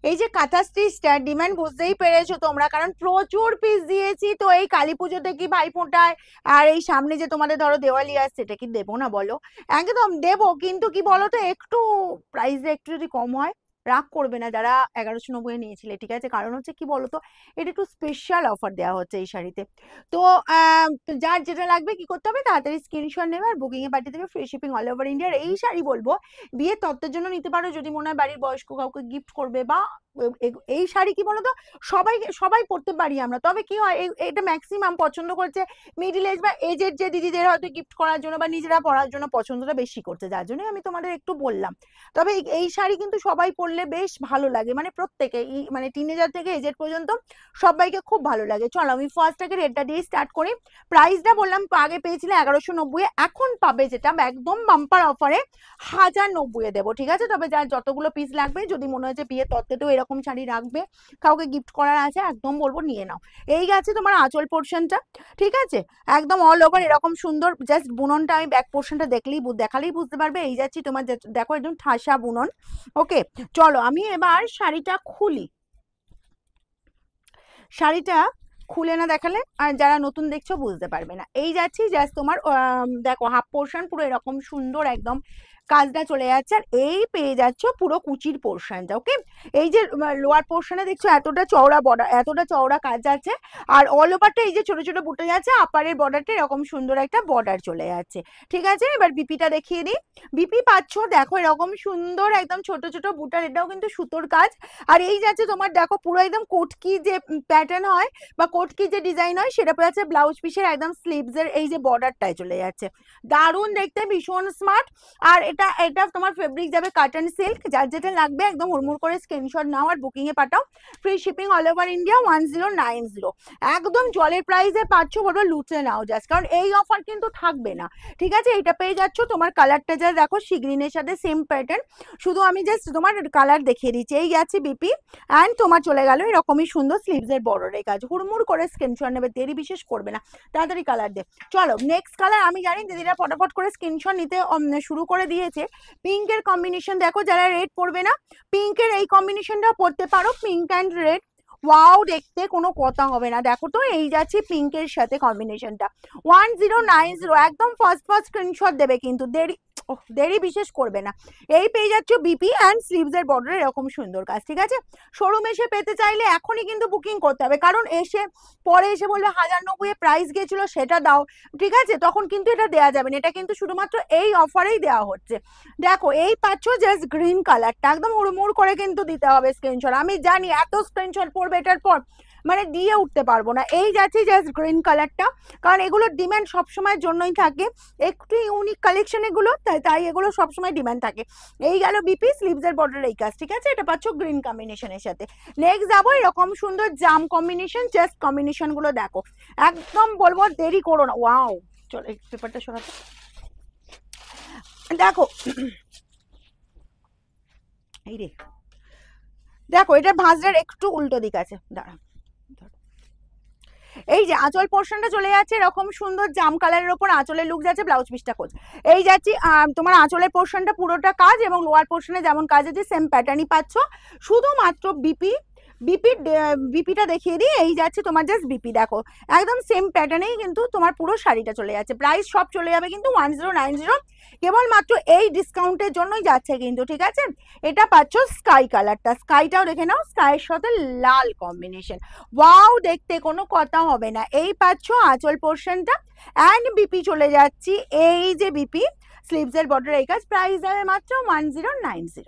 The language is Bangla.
এই যে কাঁথা স্টিচটার ডিমান্ড বুঝতেই পেরেছো তোমরা, কারণ প্রচুর পিস দিয়েছি। তো এই কালী পুজোতে কি ভাইফোঁটায় আর এই সামনে যে তোমাদের ধরো দেওয়ালি আসছে, এটা কি দেবো না বলো? একদম দেবো, কিন্তু কি বলো তো, একটু প্রাইসে একটু যদি কম হয়, রাগ করবে না যারা 1190 নিয়েছিলে, ঠিক আছে? কারণ হচ্ছে কি বলতো, এটা একটু স্পেশাল অফার দেওয়া হচ্ছে এই শাড়িতে। তো যার যেটা লাগবে কি করতে হবে, তাড়াতাড়ি স্ক্রিনশট নেবে আর বুকিং এ পাঠিয়ে দেবে, ফ্রি শিপিং অল ওভার ইন্ডিয়ার। এই শাড়ি বলবো বিয়ের তত্ত্বের জন্য নিতে পারো, যদি মনে হয় বাড়ির বয়স্ক কাউকে গিফট করবে, বা এই শাড়ি কি বলতো, সবাই সবাই পরতে পারি আমরা। তবে কি হয়, এটা ম্যাক্সিমাম পছন্দ করছে মিডিল এজ বা এজের যে দিদিদের, হয়তো গিফট করার জন্য বা নিজেরা পরার জন্য পছন্দটা বেশি করছে, যার জন্য আমি তোমাদের একটু বললাম। তবে এই শাড়ি কিন্তু সবাই পরলে বেশ ভালো লাগে, মানে প্রত্যেকে, মানে টিনেজার থেকে এজেড পর্যন্ত সবাইকে খুব ভালো লাগে। চলো আমি ফার্স্ট আগে রেটটা দিয়ে স্টার্ট করি। প্রাইসটা বললাম আগে পেয়েছিলে 1190, এখন পাবে যেটা একদম বাম্পার অফারে 1090 দেবো, ঠিক আছে? তবে যার যতগুলো পিস লাগবে, যদি মনে হয় যে বিয়ের তত্ত্বেতেও এরকম শাড়ি রাখবে, কাউকে গিফট করার আছে, একদম বলবো নিয়ে নাও। এই গেছে তোমার আঁচল পোর্শনটা, ঠিক আছে? একদম অল ওভার এরকম সুন্দর, জাস্ট বুননটা আমি ব্যাক পোর্শনটা দেখালেই বুঝতে পারবে। এই যাচ্ছি তোমার, দেখো একদম ঠাসা বুনন। ওকে, চলো আমি এবার শাড়িটা খুলি। শাড়িটা খুলে না দেখালে আর যারা নতুন দেখছো বুঝতে পারবে না। এই যাচ্ছি জাস্ট তোমার দেখো হাফ পোর্শন পুরো এরকম সুন্দর একদম কাজটা চলে যাচ্ছে, আর এই পেয়ে যাচ্ছ পুরো কুচির পোর্শনটা। ওকে, এই যে লোয়ার পোর্শনে দেখছো এতটা চওড়া বর্ডার, এতটা চওড়া কাজ আছে, আর অল ওভারটা এই যে ছোট ছোট বুটে যাচ্ছে, আপারের বর্ডারটা এরকম সুন্দর একটা বর্ডার চলে যাচ্ছে, ঠিক আছে? এবার বিপিটা দেখিয়ে দিই। বিপি পাচ্ছ দেখো এরকম সুন্দর একদম ছোট ছোট বুটার, এটাও কিন্তু সুতোর কাজ। আর এই যাচ্ছে তোমার দেখো পুরো একদম কোটকি যে প্যাটার্ন হয় বা কোটকি যে ডিজাইন হয়, সেটা পেয়ে যাচ্ছে ব্লাউজ পিসের একদম স্লিভস এর এই যে বর্ডারটায় চলে যাচ্ছে, দারুণ দেখতে, ভীষণ স্মার্ট। আর এটা এটা তোমার ফেব্রিক যাবে কাটন সিল্ক। যার যেটা লাগবে একদম হুড়মুড় করে স্ক্রিনশট নাও আর বুকিং এ পাঠাও, free shipping all over India 1090। একদম জলের প্রাইসে পাচ্ছ, বলবো লুটে নাও জাস্ট, কারণ এই অফার কিন্তু থাকবে না, ঠিক আছে? এটা পেয়ে যাচ্ছ তোমার কালারটা যা দেখো সি গ্রিনের সাথে সেম প্যাটার্ন, শুধু আমি জাস্ট তোমার কালার দেখিয়ে দিচ্ছি। এই গেছে বিপি, অ্যান্ড তোমার চলে গেল এরকমই সুন্দর স্লিভস এর বর্ডারের কাজ। হুড়মুড় করে স্ক্রিনশট নেবে, দেরি বিশেষ করবে না, তাড়াতাড়ি কালার দে। চলো নেক্সট কালার, আমি জানি দিদিরা ফটাফট করে স্ক্রিনশট নিতে শুরু করে দিয়েছে। পিঙ্কের কম্বিনেশন দেখো, যারা রেড পরবে না, পিঙ্কের এই কম্বিনেশনটা পরতে পারো, পিঙ্ক অ্যান্ড রেড। ওয়াও, দেখতে কোনো কথা হবে না। দেখো তো এই যাচ্ছে পিঙ্কের সাথে কম্বিনেশনটা 1090, একদম ফার্স্ট স্ক্রিনশট দেবে, কিন্তু দেরি বিশেষ করবে না। এই পেয়ে যাচ্ছ বিপি অ্যান্ড স্লিভস এর বর্ডার এরকম সুন্দর কাজ, ঠিক আছে? শোরুম এসে পেতে চাইলে এখনই কিন্তু বুকিং করতে হবে, কারণ পরে এসে বলবে 1090 প্রাইস গেছিল সেটা দাও, ঠিক আছে? তখন কিন্তু এটা দেওয়া যাবে না, এটা কিন্তু শুধুমাত্র এই অফারেই দেওয়া হচ্ছে। দেখো এই পাচ্ছ জাস্ট গ্রিন কালারটা, একদম হুড়মুড় করে কিন্তু দিতে হবে স্ক্রিনশট। আমি জানি এত স্ক্রিনশট পড়বে এটার পর, মানে দিয়ে উঠতে পারবো না। এই যাচ্ছে জাস্ট গ্রিন কালারটা, কারণ এগুলোর ডিমান্ড সবসময়ের জন্যই থাকে, একটু ইউনিক কালেকশন এগুলো, তাই এগুলো সবসময় ডিমান্ড থাকে। এই গেল বিপি স্লিভস এর বর্ডার এই কাজ, ঠিক আছে? এটা পাচ্ছ গ্রিন কম্বিনেশনের সাথে। নেক্সট যাবো এরকম সুন্দর জাম কম্বিনেশন, জাস্ট কম্বিনেশন গুলো দেখো, একদম বলবো দেরি করো না। ওয়াও, চলো এই পেপারটা সরাতে দেখো, এই রে দেখো এটা ভাঁজটার একটু উল্টো দিক আছে, দাঁড়া। এই যে আঁচল পোর্শনটা চলে যাচ্ছে এরকম সুন্দর জাম কালারের ওপর, আঁচলের লুক যাচ্ছে, ব্লাউজ পিসটা কোচ। এই যাচ্ছি তোমার আঁচলের পোর্শনটা পুরোটা কাজ, এবং লোয়ার পোর্শনে যেমন কাজ আছে সেম প্যাটার্নই পাচ্ছ, শুধুমাত্র বিপিটা দেখিয়ে দিই। এই যাচ্ছে তোমার জাস্ট বিপি, দেখো একদম সেম প্যাটার্নেই কিন্তু তোমার পুরো শাড়িটা চলে যাচ্ছে। প্রাইস সব চলে যাবে কিন্তু 1090, কেবলমাত্র এই ডিসকাউন্টের জন্যই যাচ্ছে কিন্তু, ঠিক আছে? এটা পাচ্ছ স্কাই কালারটা, স্কাইটাও দেখে নাও, স্কাইয়ের সাথে লাল কম্বিনেশন, ওয়াও দেখতে কোনো কথা হবে না। এই পাচ্ছ আঁচল পোর্শনটা, অ্যান্ড বিপি চলে যাচ্ছি, এই যে বিপি স্লিভস এর বর্ডার এই কাজ, প্রাইস যাবে মাত্র 1090।